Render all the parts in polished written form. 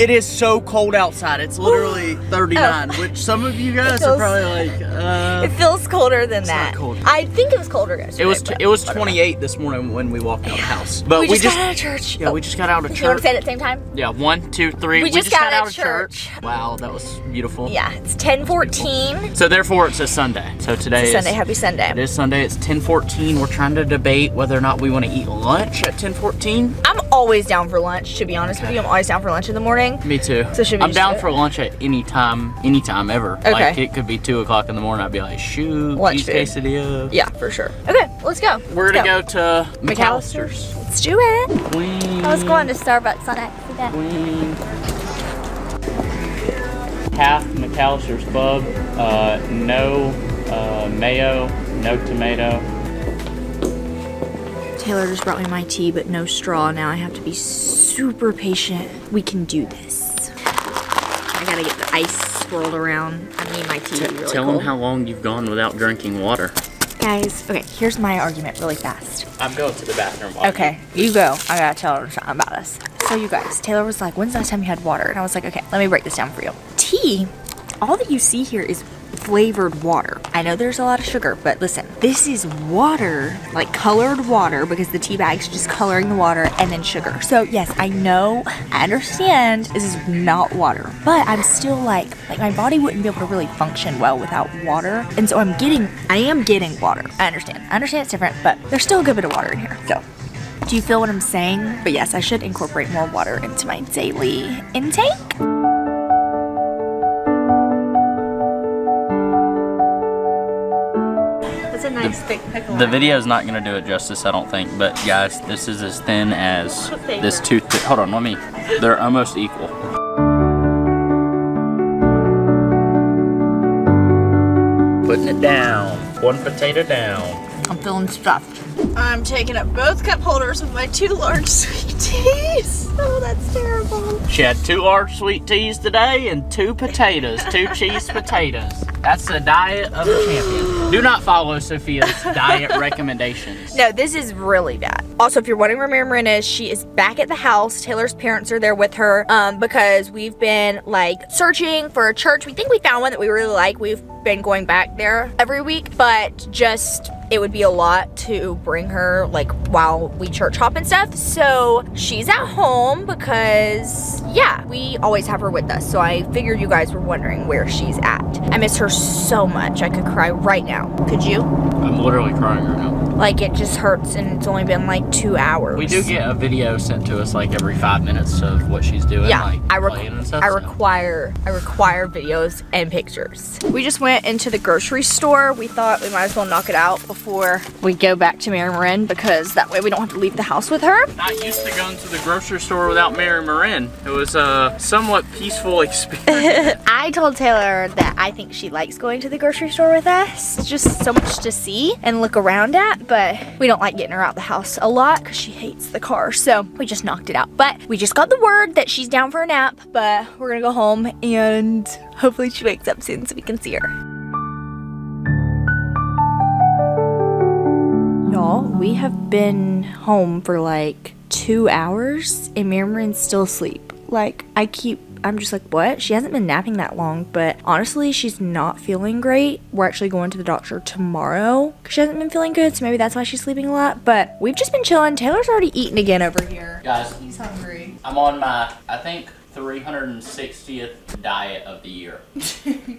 It is so cold outside. It's literally 39, which some of you guys are probably like, it feels colder than that. Not cold. I think it was colder yesterday. It was 28 this morning when we walked out of the house. But we just got out of church. Yeah, we just got out of church. You want to say it at the same time? Yeah, 1, 2, 3. We just got out of church. Wow, that was beautiful. Yeah, it's 10:14. So therefore, it's a Sunday. So today is Sunday. Happy Sunday. It is Sunday. It's 10:14. We're trying to debate whether or not we want to eat lunch at 10:14. I'm always down for lunch, to be honest with you. I'm always down for lunch in the morning. Me too. So should we I'm down for lunch at any time ever. Okay. Like it could be 2 o'clock in the morning. I'd be like, shoot, lunch cheese quesadilla. Yeah, for sure. Okay, let's go. We're gonna go to McAllister's. Let's do it. Queen. I was going to Starbucks on accident. Queen. Half McAllister's Club. No mayo, no tomato. Taylor just brought me my tea, but no straw. Now I have to be super patient. We can do this. I gotta get the ice swirled around. I need my tea to be really Tell cold. them how long you've gone without drinking water. Guys, okay, here's my argument really fast. I'm going to the bathroom. Okay, you go. I gotta tell her something about us. So you guys, Taylor was like, when's the last time you had water? And I was like, okay, let me break this down for you. Tea, all that you see here is flavored water. I know there's a lot of sugar, but listen, this is water, like colored water, because the tea bag's just coloring the water and then sugar. So yes, I know, I understand this is not water, but I'm still like my body wouldn't be able to really function well without water. And so I am getting water. I understand it's different, but there's still a good bit of water in here. So do you feel what I'm saying? But yes, I should incorporate more water into my daily intake. A nice thick pickle. The video is not going to do it justice, I don't think. But guys, this is as thin as this toothpick. Hold on, they're almost equal. Putting it down. One potato down. I'm feeling stuffed. I'm taking up both cup holders with my 2 large sweet teas. Oh, that's terrible. She had 2 large sweet teas today and 2 potatoes, 2 cheese potatoes. That's the diet of a champion. Do not follow Sophia's diet recommendations. No, this is really bad. Also, if you're wondering where Mary Marin is, she is back at the house. Taylor's parents are there with her because we've been like searching for a church. We think we found one that we really like. We've been going back there every week, but just it would be a lot to bring her like while we church hop and stuff. So she's at home because yeah, we always have her with us. So I figured you guys were wondering where she's at. I miss her so much. I could cry right now. Could you? I'm literally crying right now. Like it just hurts and it's only been like 2 hours. We do get a video sent to us like every 5 minutes of what she's doing. Yeah, like I require videos and pictures. We just went into the grocery store. We thought we might as well knock it out before we go back to Mary Marin because that way we don't have to leave the house with her. Not used to going to the grocery store without Mary Marin. It was a somewhat peaceful experience. I told Taylor that I think she likes going to the grocery store with us. It's just so much to see and look around at, but we don't like getting her out the house a lot because she hates the car. So we just knocked it out. But we just got the word that she's down for a nap, but we're gonna go home and hopefully she wakes up soon so we can see her. Y'all, we have been home for like 2 hours and Mary Marin's still asleep. Like, I'm just like, what? She hasn't been napping that long, but honestly, she's not feeling great. We're actually going to the doctor tomorrow because she hasn't been feeling good, so maybe that's why she's sleeping a lot. But we've just been chilling. Taylor's already eaten again over here. Guys, he's hungry. I'm on my, I think, 360th diet of the year.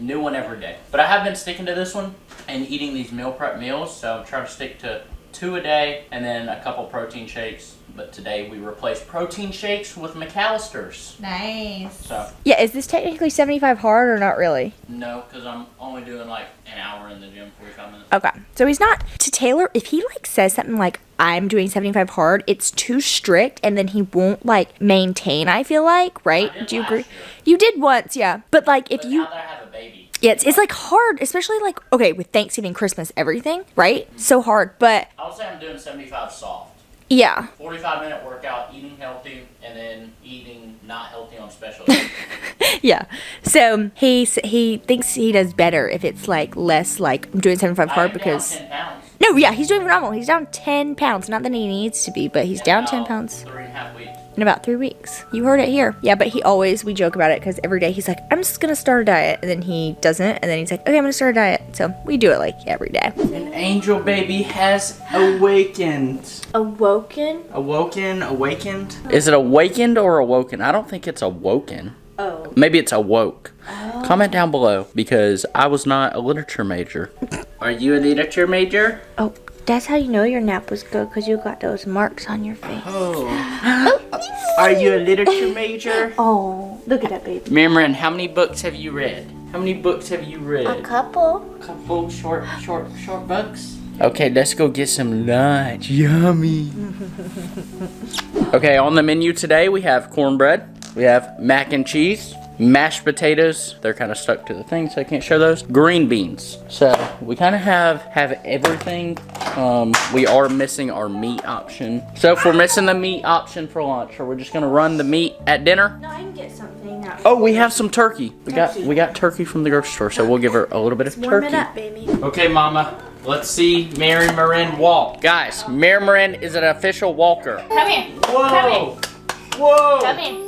New one every day. But I have been sticking to this one and eating these meal prep meals, so I'm trying to stick to 2 a day and then a couple protein shakes. But today we replaced protein shakes with McAllister's. Nice. So yeah, is this technically 75 hard or not really? no, because I'm only doing like an hour in the gym, 45 minutes. Okay, so he's not, to Taylor, if he like says something like, I'm doing 75 hard, it's too strict and then he won't like maintain, I feel like, right? Do you agree? Year. You did once, yeah. But like if you... Now that I have a baby. Yeah, it's like hard, especially like, okay, with Thanksgiving, Christmas, everything, right? So hard, but... I would say I'm doing 75 soft. Yeah. 45-minute workout, eating healthy, and then eating not healthy on special days. Yeah. So he thinks he does better if it's like less like I'm doing 75 hard because... Down 10 pounds. No, yeah, he's doing phenomenal. He's down 10 pounds. Not that he needs to be, but he's down 10 pounds. 3.5 weeks. in about 3 weeks. You heard it here. Yeah, but we joke about it because every day he's like, I'm just gonna start a diet. And then he doesn't. And then he's like, okay, I'm gonna start a diet. So we do it like every day. An angel baby has awakened. Awoken? Awakened? Is it awakened or awoken? I don't think it's awoken. Oh. Maybe it's awoke. Oh. Comment down below because I was not a literature major. Are you a literature major? Oh, that's how you know your nap was good because you got those marks on your face. Oh. Are you a literature major? Oh, look at that baby. Mirren, how many books have you read? How many books have you read? A couple. A couple short books? Okay, let's go get some lunch. Yummy. Okay, on the menu today we have cornbread. We have mac and cheese, mashed potatoes. They're kind of stuck to the thing, so I can't show those. Green beans. So we kind of have everything. We are missing our meat option. So if we're missing the meat option for lunch, or we're just gonna run the meat at dinner. No, I can get something now. Oh, we have some turkey. We got turkey from the grocery store, so we'll give her a little bit of turkey. Warm it up, baby. Okay, Mama. Let's see Mary Marin walk. Guys, Mary Marin is an official walker. Come here. Whoa. Come here. Whoa. Come here.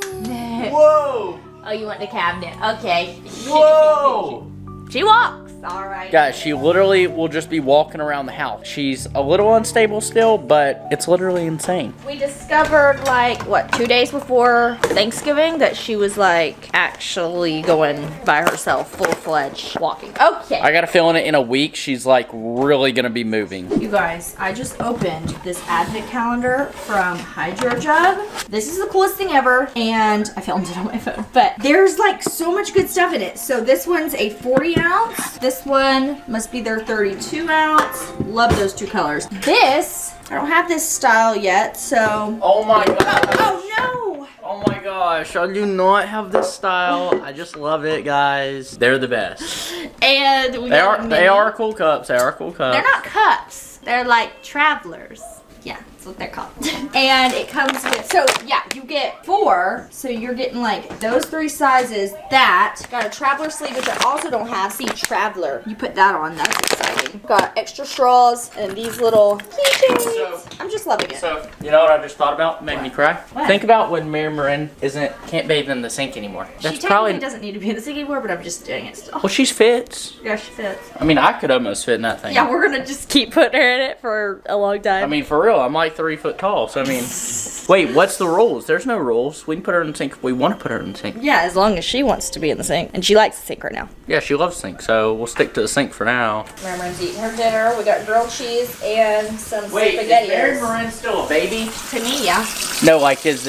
Whoa. Oh, you want the cabinet? Okay. Whoa. She walks. All right. Guys, she literally will just be walking around the house. She's a little unstable still, but it's literally insane. We discovered, like, what, 2 days before Thanksgiving that she was, like, actually going by herself, full-fledged walking. Okay. I got a feeling in a week, she's, like, really gonna be moving. You guys, I just opened this advent calendar from Hydro Jug. This is the coolest thing ever, and I filmed it on my phone. But there's, like, so much good stuff in it. So this one's a 40 ounce. This one must be their 32 ounce. Love those two colors. This, I don't have this style yet, so. Oh my god. Oh no. Oh my gosh, I do not have this style. I just love it, guys. They're the best. And we They are cool cups. They are cool cups. They're not cups. They're like travelers. Yeah, that's what they're called. And it comes with, so yeah, you get 4. So you're getting like those 3 sizes. That got a traveler sleeve, which I also don't have. See, traveler. You put that on. That's exciting. Got extra straws and these little keychains. I'm just loving it. So, you know what I just thought about? Made me cry. What? Think about when Mary Marin can't bathe in the sink anymore. She technically doesn't need to be in the sink anymore, but I'm just doing it still. Well, she's fits. Yeah, she fits. I mean, I could almost fit in that thing. Yeah, we're gonna just keep putting her in it for a long time. I mean, for real, I'm like 3 foot tall, so I mean, wait, what's the rules? There's no rules. We can put her in the sink if we want to put her in the sink. Yeah, as long as she wants to be in the sink. And she likes the sink right now. Yeah, she loves sink, so we'll stick to the sink for now. Marin's eating her dinner. We got grilled cheese and some Wait, spaghetti. is Mary Marin still a baby? To me, yeah. No, like, is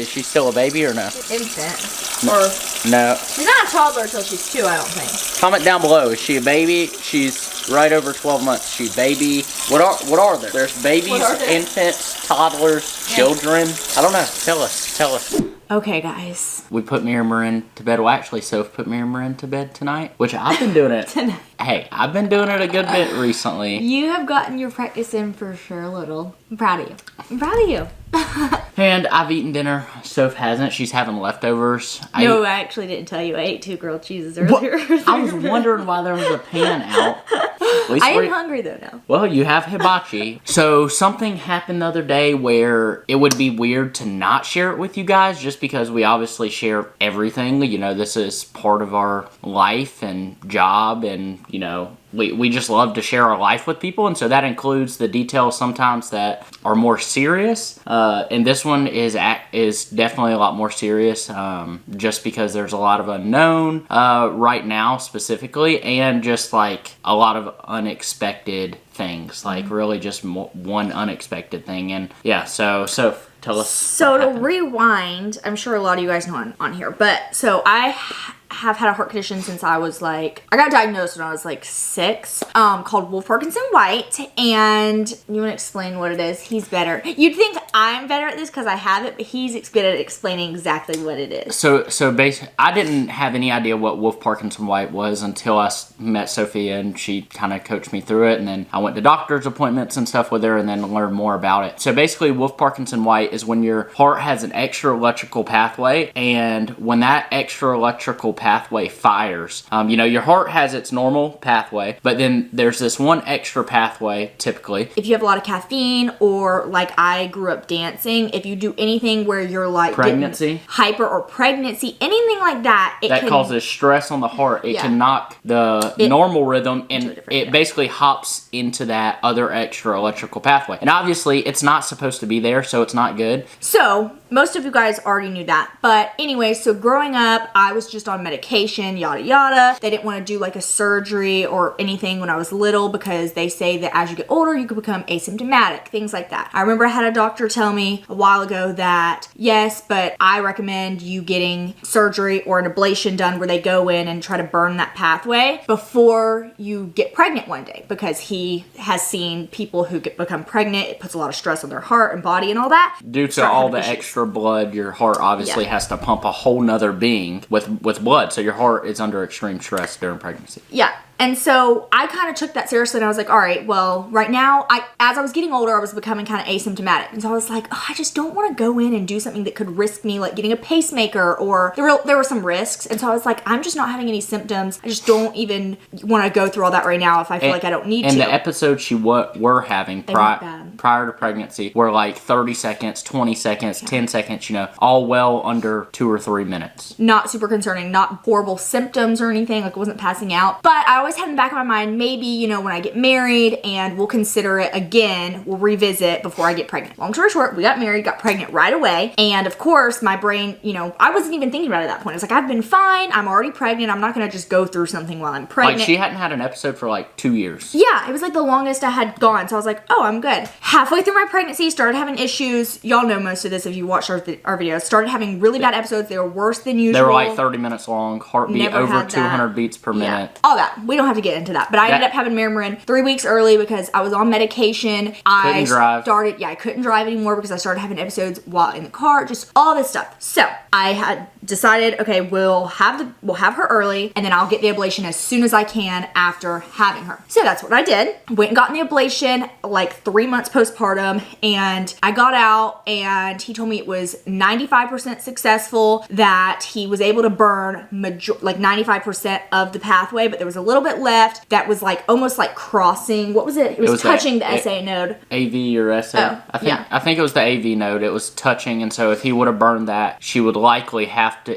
she still a baby or no? Infant. Or No. she's not a toddler until she's 2, I don't think. Comment down below. Is she a baby? She's right over 12 months. She baby. What are there? There's babies, infants, toddlers, children. I don't know. Tell us. Okay, guys. We put Mary Marin to bed. Well, actually, Soph put Mary Marin to bed tonight, which I've been doing it. Hey, I've been doing it a good bit recently. You have gotten your practice in for sure a little. I'm proud of you. I'm proud of you. And I've eaten dinner. Soph hasn't. She's having leftovers. No, I actually didn't tell you. I ate 2 grilled cheeses earlier. I was wondering why there was a pan out. I am hungry though now. Well, you have hibachi. So something happened the other day where it would be weird to not share it with you guys just because we obviously share everything. You know, this is part of our life and job and, you know, we just love to share our life with people, and so that includes the details sometimes that are more serious. And this one is definitely a lot more serious, just because there's a lot of unknown right now specifically, and just like a lot of unexpected things, like really just one unexpected thing. And yeah, so tell us. So to rewind, I'm sure a lot of you guys know on here, but so I have had a heart condition since I got diagnosed when I was like 6, called Wolff-Parkinson White. And you want to explain what it is? He's better. You'd think I'm better at this because I have it, but he's good at explaining exactly what it is. So basically, I didn't have any idea what Wolff-Parkinson White was until I met Sophia, and she kind of coached me through it, and then I went to doctor's appointments and stuff with her, and then learned more about it. So basically, Wolff-Parkinson White is when your heart has an extra electrical pathway, and when that extra electrical pathway pathway fires. Your heart has its normal pathway, but then there's this one extra pathway typically. If you have a lot of caffeine, or like I grew up dancing, if you do anything where you're like Pregnancy. hyper, or pregnancy, anything like that, that causes stress on the heart. It can knock the normal rhythm, and it basically hops into that other extra electrical pathway. And obviously it's not supposed to be there, so it's not good. So most of you guys already knew that. But anyway, so growing up, I was just on medication, yada yada. They didn't want to do like a surgery or anything when I was little, because they say that as you get older, you could become asymptomatic, things like that. I remember I had a doctor tell me a while ago that yes, but I recommend you getting surgery or an ablation done where they go in and try to burn that pathway before you get pregnant one day, because he has seen people who become pregnant. It puts a lot of stress on their heart and body and all that. Due to all the extra blood, your heart obviously has to pump a whole nother being with blood, so your heart is under extreme stress during pregnancy. Yeah. And so I kind of took that seriously, and I was like, all right, well, right now, as I was getting older, I was becoming kind of asymptomatic. And so I was like, oh, I just don't want to go in and do something that could risk me, like getting a pacemaker, or there were some risks. And so I was like, I'm just not having any symptoms. I just don't even want to go through all that right now if I feel like I don't need to. And the episodes you were having prior to pregnancy were like 30 seconds, 20 seconds, 10 seconds, all well under 2 or 3 minutes. Not super concerning, not horrible symptoms or anything, like I wasn't passing out. But I always had in the back of my mind, maybe, when I get married and we'll consider it again, we'll revisit before I get pregnant. Long story short, we got married, got pregnant right away. And of course, my brain, I wasn't even thinking about it at that point. It's like, I've been fine. I'm already pregnant. I'm not going to just go through something while I'm pregnant. Like, she hadn't had an episode for like 2 years. Yeah, it was like the longest I had gone. So I was like, oh, I'm good. Halfway through my pregnancy, started having issues. Y'all know most of this if you watched our videos. Started having really bad episodes. They were worse than usual. They were like 30 minutes long, heartbeat over 200 beats per minute. Yeah, all that. We don't have to get into that. But I ended up having Marmarin 3 weeks early because I was on medication. Couldn't drive. I couldn't drive anymore because I started having episodes while in the car, just all this stuff. So I had decided, okay, we'll have her early, and then I'll get the ablation as soon as I can after having her. So that's what I did. Went and got the ablation like 3 months postpartum, and I got out, and he told me it was 95% successful, that he was able to burn like 95% of the pathway, but there was a little bit left that was like almost like crossing. What was it? It was touching the SA node. AV or SA? Oh, I think it was the AV node. It was touching, and so if he would have burned that, she would likely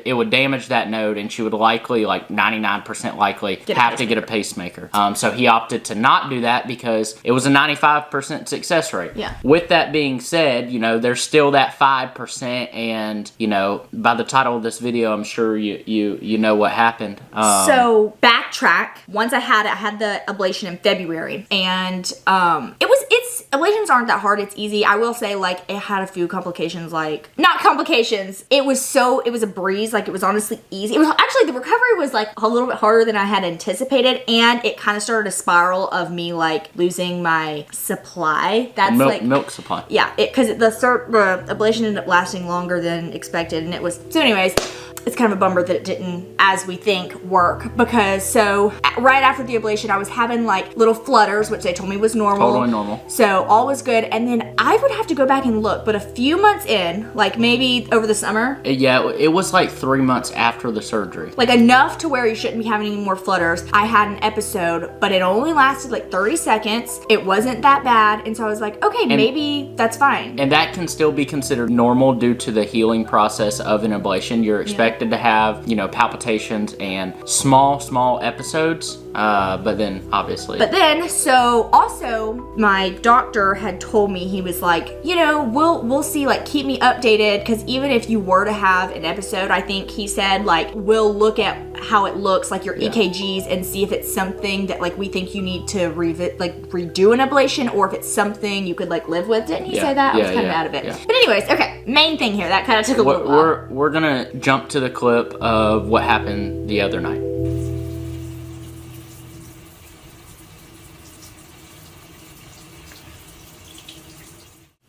it would damage that node, and she would likely, like 99% likely, have to get a pacemaker. So he opted to not do that because it was a 95% success rate. Yeah. With that being said, there's still that 5%, and by the title of this video, I'm sure you know what happened. So backtrack. Once I had the ablation in February, and ablations aren't that hard. It's easy. I will say, like, it had a few complications, like, not complications. It was a breeze. Like, it was honestly easy. It was actually, the recovery was like a little bit harder than I had anticipated, and it kind of started a spiral of me like losing my supply. That's milk supply. Yeah, because the ablation ended up lasting longer than expected, and it was, so anyways, it's kind of a bummer that it didn't, as we think, work, because so right after the ablation, I was having like little flutters, which they told me was normal. Totally normal. So all was good, and then I would have to go back and look, but a few months in, like maybe over the summer. Yeah, it was like 3 months after the surgery. Like enough to where you shouldn't be having any more flutters. I had an episode, but it only lasted like 30 seconds. It wasn't that bad, and so I was like, okay, maybe that's fine. And that can still be considered normal due to the healing process of an ablation. You're expected to have, palpitations and small episodes, but then so also my doctor had told me, he was like, we'll see, like, keep me updated, because even if you were to have an episode, I think he said, like, we'll look at how it looks, like your EKGs, and see if it's something that, like, we think you need to redo an ablation, or if it's something you could, like, live with. Didn't he say that? I was kind of out of it. Yeah. But anyways, okay, main thing here, that kind of took a little while. We're gonna jump to the clip of what happened the other night.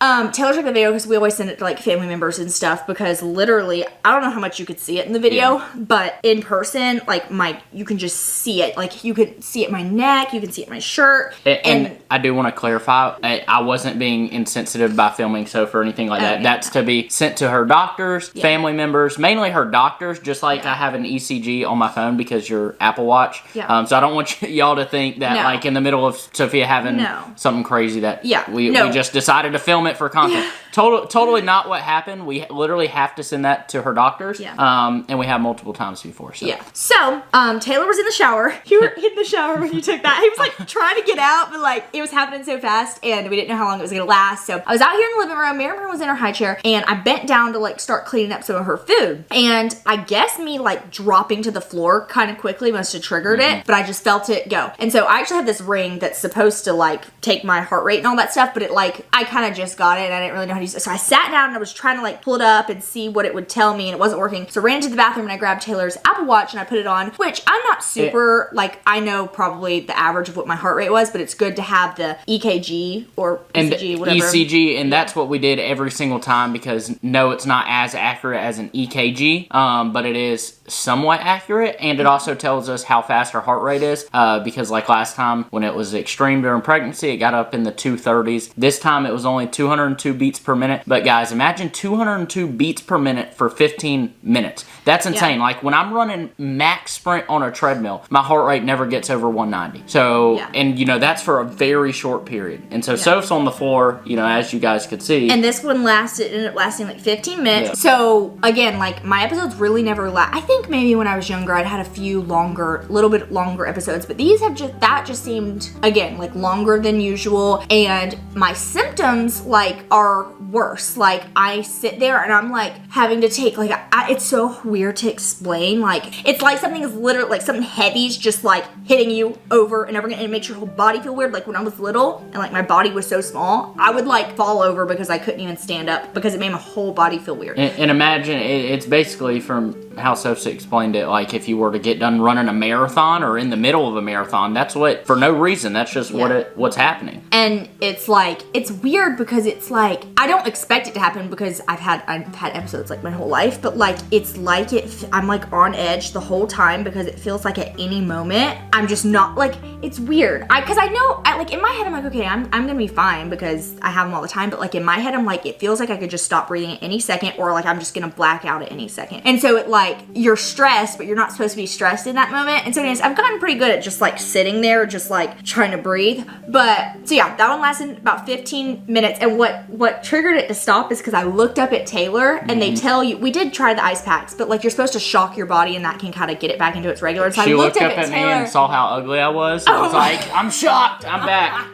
Taylor took the video because we always send it to like family members and stuff, because literally, I don't know how much you could see it in the video, but in person, like you can just see it. Like you could see it in my neck, you can see it in my shirt. And I do want to clarify, I wasn't being insensitive by filming Soph or anything like that. That's to be sent to her doctors, family members, mainly her doctors, just like I have an ECG on my phone because your Apple Watch. Yeah. So I don't want y'all to think that like in the middle of Sophia having something crazy that we just decided to film it for content. Totally not what happened. We literally have to send that to her doctors. And we have multiple times before. So. Yeah. So Taylor was in the shower. You were in the shower when you took that. He was like trying to get out, but like it was happening so fast and we didn't know how long it was gonna last. So I was out here in the living room. Mary was in her high chair and I bent down to like start cleaning up some of her food. And I guess me like dropping to the floor kind of quickly must have triggered it, but I just felt it go. And so I actually have this ring that's supposed to like take my heart rate and all that stuff, but it like, I kind of just got it and I didn't really know how to use it. So I sat down and I was trying to like pull it up and see what it would tell me and it wasn't working. So I ran into the bathroom and I grabbed Taylor's Apple Watch and I put it on, which I'm not super, like I know probably the average of what my heart rate was, but it's good to have the EKG or ECG, whatever. ECG, and that's what we did every single time because no, it's not as accurate as an EKG, but it is somewhat accurate, and it also tells us how fast our heart rate is, because like last time when it was extreme during pregnancy, it got up in the 230s. This time it was only 202 beats per minute, but guys, imagine 202 beats per minute for 15 minutes. That's insane. Like when I'm running max sprint on a treadmill, my heart rate never gets over 190. So, and you know, that's for a very short period. And so Soph's on the floor, you know, as you guys could see. And this one ended up lasting like 15 minutes. Yeah. So again, like my episodes really never last. I think maybe when I was younger, I'd had a few little bit longer episodes, but these have just seemed, again, like longer than usual. And my symptoms like are worse. Like I sit there and I'm like having to take like, it's so weird to explain. Like it's like something is literally like something heavy's just like hitting you over and over again, and it makes your whole body feel weird. Like when I was little and like my body was so small, I would like fall over because I couldn't even stand up because it made my whole body feel weird. And imagine it's basically from how Sophie explained it, like if you were to get done running a marathon or in the middle of a marathon, that's what, for no reason, that's just what's happening. And it's like, it's weird because it's like, I don't expect it to happen because I've had episodes like my whole life, but like, it's like I'm like on edge the whole time because it feels like at any moment, I'm just not like, it's weird. Cause I know, like in my head, I'm like, okay, I'm gonna be fine because I have them all the time. But like in my head, I'm like, it feels like I could just stop breathing at any second, or like I'm just gonna black out at any second. And so it like, you're stressed, but you're not supposed to be stressed in that moment. And so anyways, I've gotten pretty good at just like sitting there, just like trying to breathe. But so yeah, that one lasted about 15 minutes. And what triggered it to stop is because I looked up at Taylor and they tell you, we did try the ice packs, but like you're supposed to shock your body and that can kind of get it back into its regular. So she I looked up at me and saw how ugly I was. So I was like, I'm shocked. I'm back.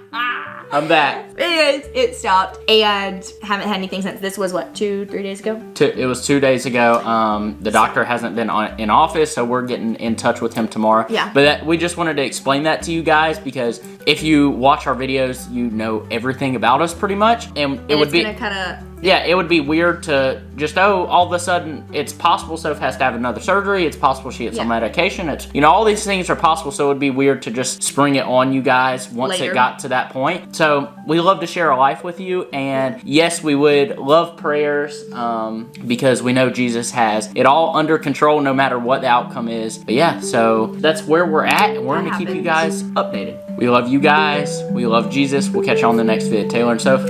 I'm back. It stopped and haven't had anything since. This was what, 2-3 days ago? It was 2 days ago. The doctor hasn't been in office, so we're getting in touch with him tomorrow. Yeah. But we just wanted to explain that to you guys because if you watch our videos, you know everything about us pretty much, and it would be kind of. Yeah, it would be weird to just, all of a sudden, it's possible Soph has to have another surgery. It's possible she gets on medication. It's, you know, all these things are possible, so it would be weird to just spring it on you guys once it got to that point. So we love to share our life with you, and yes, we would love prayers because we know Jesus has it all under control no matter what the outcome is. But yeah, so that's where we're at, and we're going to keep you guys updated. We love you guys. We love Jesus. We'll catch you on the next vid. Taylor and Soph.